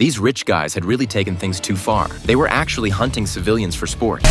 These rich guys had really taken things too far. They were actually hunting civilians for sport.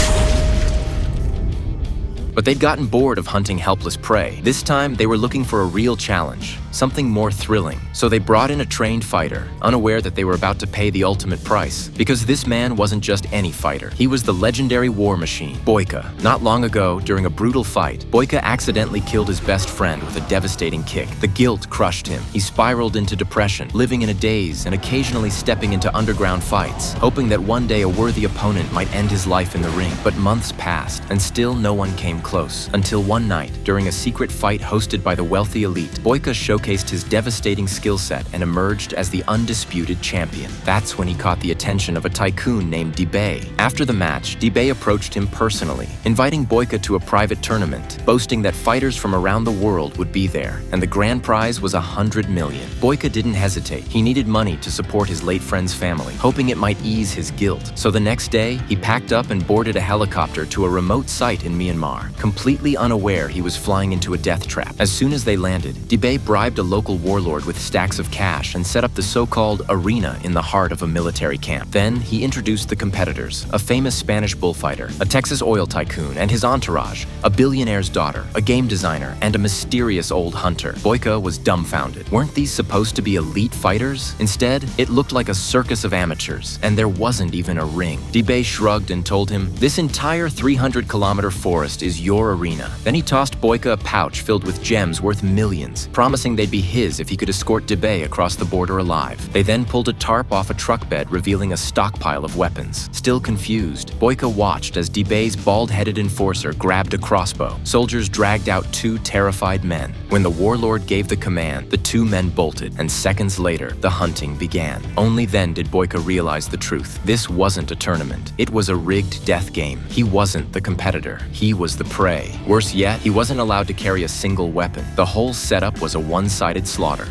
But they'd gotten bored of hunting helpless prey. This time, they were looking for a real challenge, something more thrilling. So they brought in a trained fighter, unaware that they were about to pay the ultimate price. Because this man wasn't just any fighter. He was the legendary war machine, Boyka. Not long ago, during a brutal fight, Boyka accidentally killed his best friend with a devastating kick. The guilt crushed him. He spiraled into depression, living in a daze and occasionally stepping into underground fights, hoping that one day a worthy opponent might end his life in the ring. But months passed, and still no one came close. Until one night, during a secret fight hosted by the wealthy elite, Boyka showcased his devastating skill set and emerged as the undisputed champion. That's when he caught the attention of a tycoon named Debay. After the match, Debay approached him personally, inviting Boyka to a private tournament, boasting that fighters from around the world would be there, and the grand prize was 100 million. Boyka didn't hesitate. He needed money to support his late friend's family, hoping it might ease his guilt. So the next day, he packed up and boarded a helicopter to a remote site in Myanmar, completely unaware he was flying into a death trap. As soon as they landed, Debay bribed a local warlord with stacks of cash and set up the so-called arena in the heart of a military camp. Then he introduced the competitors, a famous Spanish bullfighter, a Texas oil tycoon and his entourage, a billionaire's daughter, a game designer, and a mysterious old hunter. Boyka was dumbfounded. Weren't these supposed to be elite fighters? Instead, it looked like a circus of amateurs, and there wasn't even a ring. Debay shrugged and told him, "This entire 300-kilometer forest is your arena." Then he tossed Boyka a pouch filled with gems worth millions, promising they'd be his if he could escort Debay across the border alive. They then pulled a tarp off a truck bed, revealing a stockpile of weapons. Still confused, Boyka watched as Debay's bald-headed enforcer grabbed a crossbow. Soldiers dragged out two terrified men. When the warlord gave the command, the two men bolted, and seconds later, the hunting began. Only then did Boyka realize the truth. This wasn't a tournament. It was a rigged death game. He wasn't the competitor. He was the prey. Worse yet, he wasn't allowed to carry a single weapon. The whole setup was a one-sided slaughter.